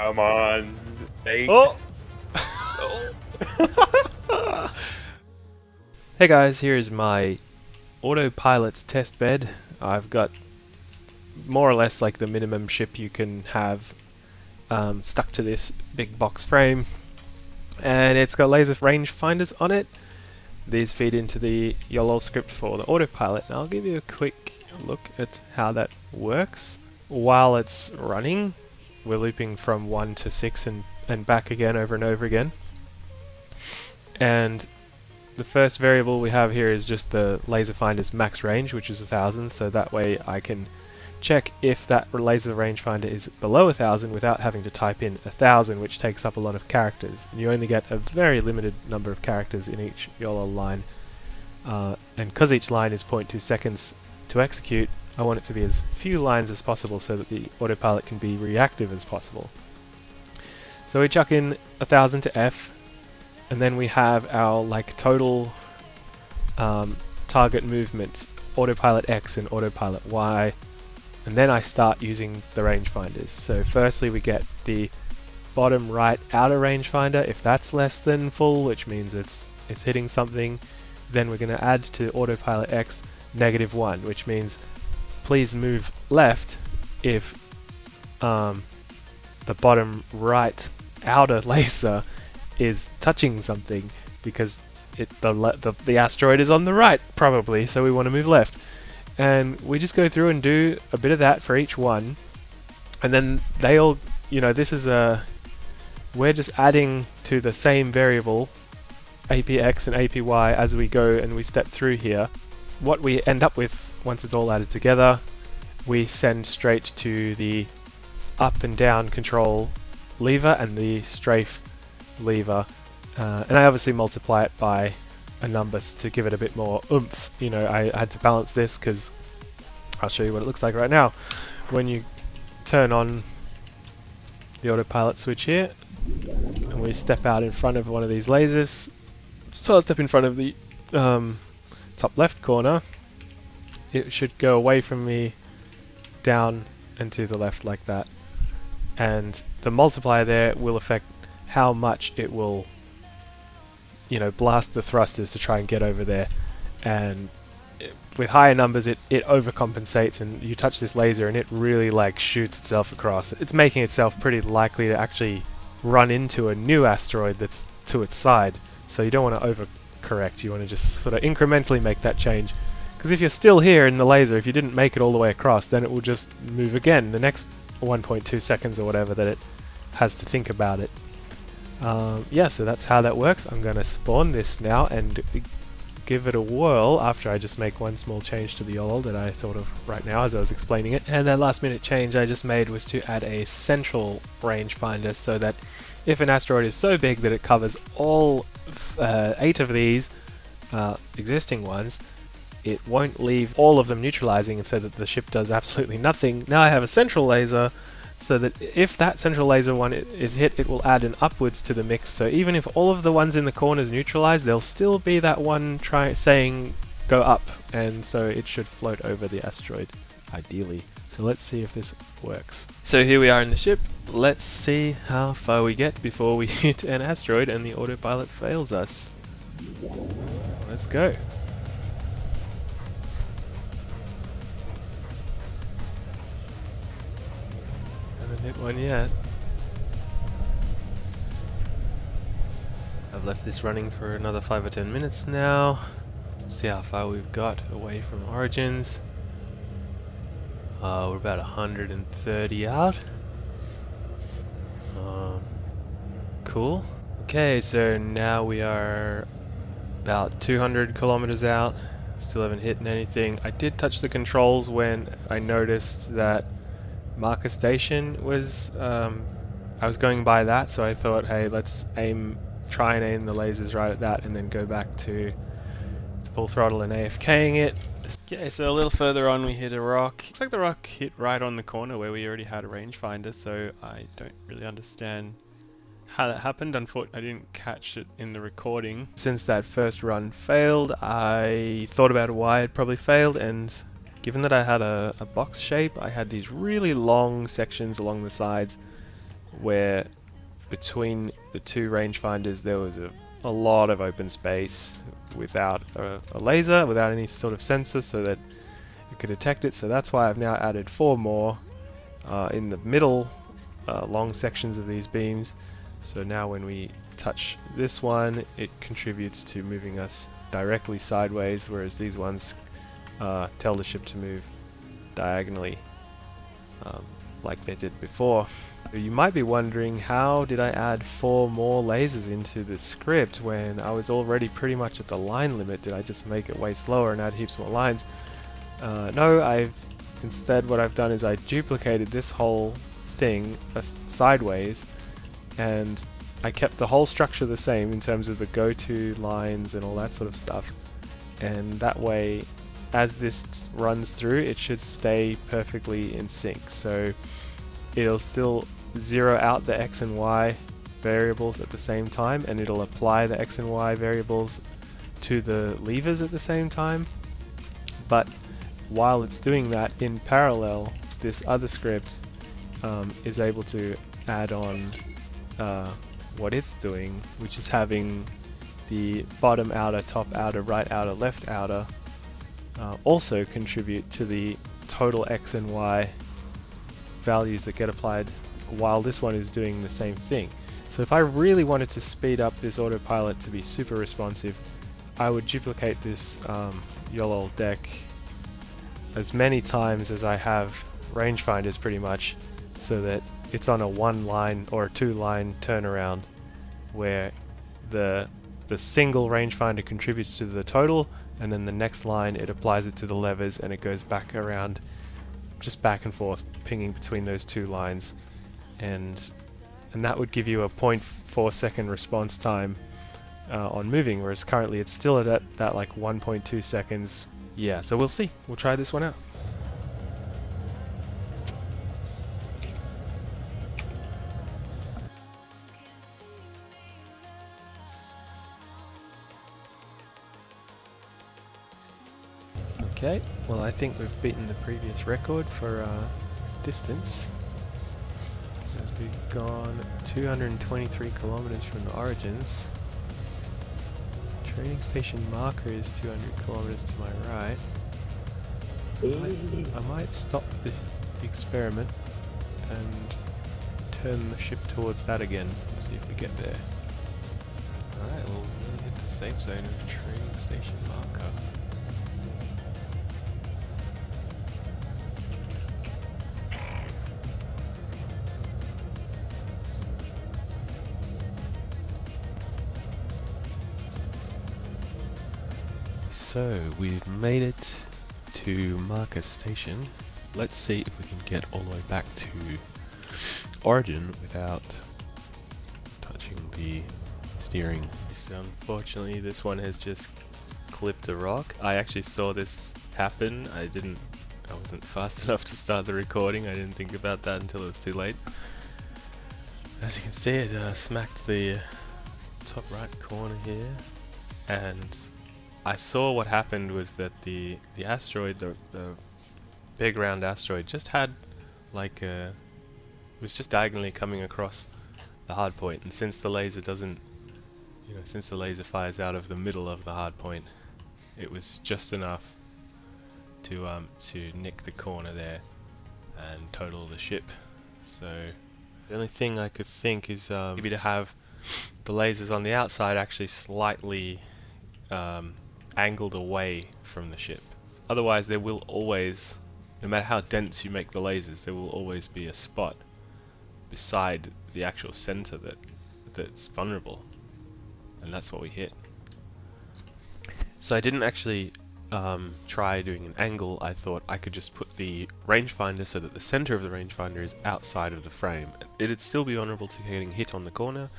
Come on. Eight. Oh! Oh. Hey guys, here is my Autopilot test bed. I've got more or less like the minimum ship you can have stuck to this big box frame, and it's got laser rangefinders on it. These feed into the YOLO script for the Autopilot, and I'll give you a quick look at how that works. While it's running, we're looping from 1 to 6 and back again over and over again. And the first variable we have here is just the laser finder's max range, which is 1000, so that way I can check if that laser rangefinder is below 1000 without having to type in 1000, which takes up a lot of characters. And you only get a very limited number of characters in each YOLO line, and because each line is 0.2 seconds to execute, I want it to be as few lines as possible so that the autopilot can be reactive as possible. So we chuck in 1000 to F, and then we have our total target movement, autopilot X and autopilot Y, and then I start using the rangefinders. So firstly we get the bottom right outer rangefinder. If that's less than full, which means it's hitting something, then we're going to add to autopilot X -1, which means please move left if the bottom right outer laser is touching something, because the asteroid is on the right probably, so we want to move left. And we just go through and do a bit of that for each one, and then they all, this is we're just adding to the same variable APX and APY as we go and we step through here. What we end up with once it's all added together, we send straight to the up and down control lever and the strafe lever, and I obviously multiply it by a number to give it a bit more oomph. I had to balance this because I'll show you what it looks like right now. When you turn on the autopilot switch here and we step out in front of one of these lasers, so I'll step in front of the top left corner, it should go away from me down and to the left like that, and the multiplier there will affect how much it will blast the thrusters to try and get over there. And with higher numbers it overcompensates, and you touch this laser and it really shoots itself across. It's making itself pretty likely to actually run into a new asteroid that's to its side, so you don't want to overcorrect. You want to just sort of incrementally make that change, because if you're still here in the laser, if you didn't make it all the way across, then it will just move again the next 1.2 seconds or whatever that it has to think about it. Yeah, so that's how that works. I'm going to spawn this now and give it a whirl after I just make one small change to the YOLO that I thought of right now as I was explaining it. And that last minute change I just made was to add a central rangefinder, so that if an asteroid is so big that it covers all 8 of these existing ones, it won't leave all of them neutralizing, and so that the ship does absolutely nothing. Now I have a central laser, so that if that central laser one is hit, it will add an upwards to the mix. So even if all of the ones in the corners neutralize, there'll still be that one saying go up, and so it should float over the asteroid ideally. So let's see if this works. So here we are in the ship. Let's see how far we get before we hit an asteroid and the autopilot fails us. Let's go. Hit one yet. I've left this running for another 5 or 10 minutes now. See how far we've got away from origins. We're about 130 out. Cool. Okay, so now we are about 200 kilometers out. Still haven't hit anything. I did touch the controls when I noticed that marker station was, I was going by that, so I thought, hey, let's try and aim the lasers right at that, and then go back to full throttle and AFKing it. Okay, so a little further on we hit a rock. Looks like the rock hit right on the corner where we already had a rangefinder, so I don't really understand how that happened. Unfortunately, I didn't catch it in the recording. Since that first run failed, I thought about why it probably failed, and given that I had a box shape, I had these really long sections along the sides, where between the two rangefinders there was a lot of open space without a laser, without any sort of sensor so that it could detect it. So that's why I've now added 4 more in the middle long sections of these beams. So now when we touch this one, it contributes to moving us directly sideways, whereas these ones tell the ship to move diagonally like they did before. You might be wondering, how did I add 4 more lasers into the script when I was already pretty much at the line limit? Did I just make it way slower and add heaps more lines? No, instead what I've done is I duplicated this whole thing sideways, and I kept the whole structure the same in terms of the go-to lines and all that sort of stuff, and that way as this runs through it should stay perfectly in sync. So it'll still zero out the X and Y variables at the same time, and it'll apply the X and Y variables to the levers at the same time. But while it's doing that, in parallel, this other script is able to add on what it's doing, which is having the bottom outer, top outer, right outer, left outer also contribute to the total X and Y values that get applied while this one is doing the same thing. So if I really wanted to speed up this autopilot to be super responsive, I would duplicate this YOLO deck as many times as I have rangefinders pretty much, so that it's on a 1-line or a 2-line turnaround where the single rangefinder contributes to the total, and then the next line it applies it to the levers and it goes back around, just back and forth, pinging between those 2 lines, and that would give you a 0.4 second response time on moving, whereas currently it's still at that like 1.2 seconds. Yeah, so we'll see. We'll try this one out. Okay, well I think we've beaten the previous record for distance, as we've gone 223 kilometers from the origins. Training station marker is 200 kilometers to my right. I might stop the experiment and turn the ship towards that again and see if we get there. Alright, well we'll hit the safe zone of training station marker. So we've made it to marker station. Let's see if we can get all the way back to origin without touching the steering. So unfortunately this one has just clipped a rock. I actually saw this happen. I wasn't fast enough to start the recording. I didn't think about that until it was too late. As you can see, it smacked the top right corner here, and I saw what happened was that the asteroid, the big round asteroid, just had like was just diagonally coming across the hard point, and since the laser doesn't, since the laser fires out of the middle of the hard point, it was just enough to nick the corner there and total the ship. So the only thing I could think is maybe to have the lasers on the outside actually slightly angled away from the ship. Otherwise there will always, no matter how dense you make the lasers, there will always be a spot beside the actual center that's vulnerable, and that's what we hit. So I didn't actually try doing an angle. I thought I could just put the rangefinder so that the center of the rangefinder is outside of the frame. It'd still be vulnerable to getting hit on the corner,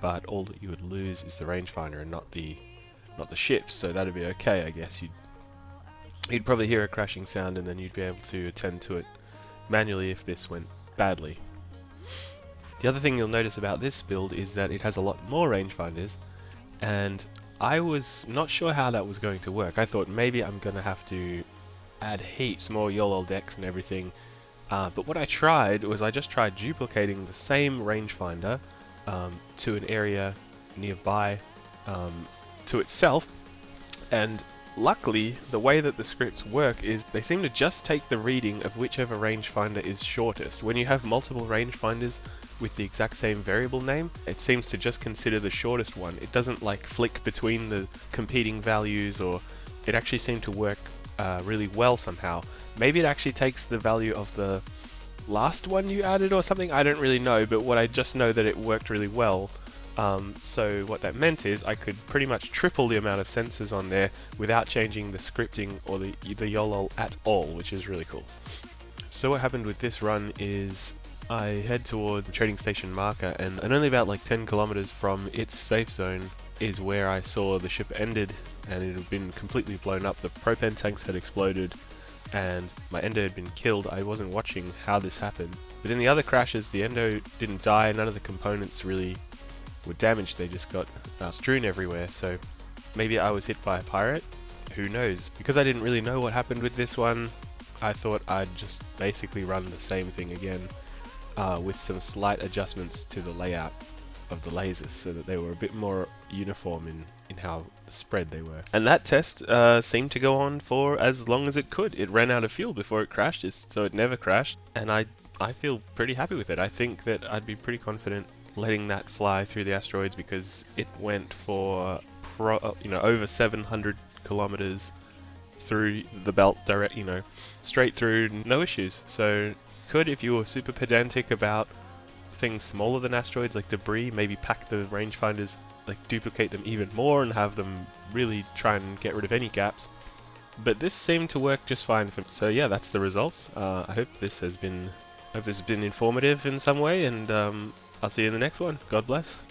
but all that you would lose is the rangefinder and not the ship, so that'd be okay, I guess. You'd probably hear a crashing sound and then you'd be able to attend to it manually if this went badly. The other thing you'll notice about this build is that it has a lot more rangefinders, and I was not sure how that was going to work. I thought maybe I'm going to have to add heaps more YOLO decks and everything But what I tried was I just tried duplicating the same rangefinder to an area nearby to itself, and luckily the way that the scripts work is they seem to just take the reading of whichever rangefinder is shortest. When you have multiple rangefinders with the exact same variable name, it seems to just consider the shortest one. It doesn't like flick between the competing values, or it actually seemed to work really well somehow. Maybe it actually takes the value of the last one you added or something, I don't really know, but what I just know that it worked really well. So what that meant is I could pretty much triple the amount of sensors on there without changing the scripting or the YOLO at all, which is really cool. So what happened with this run is I head toward the trading station marker, and only about like 10 kilometers from its safe zone is where I saw the ship ended, and it had been completely blown up. The propane tanks had exploded and my endo had been killed. I wasn't watching how this happened, but in the other crashes the endo didn't die, none of the components really were damaged, they just got strewn everywhere. So maybe I was hit by a pirate, who knows. Because I didn't really know what happened with this one, I thought I'd just basically run the same thing again with some slight adjustments to the layout of the lasers so that they were a bit more uniform in how spread they were. And that test seemed to go on for as long as it could. It ran out of fuel before it crashed, so it never crashed, and I feel pretty happy with it. I think that I'd be pretty confident letting that fly through the asteroids because it went for over 700 kilometers through the belt direct, straight through, no issues. So could, if you were super pedantic about things smaller than asteroids like debris, maybe pack the rangefinders, like duplicate them even more and have them really try and get rid of any gaps. But this seemed to work just fine for me. So yeah, that's the results. I hope this has been informative in some way, and I'll see you in the next one. God bless.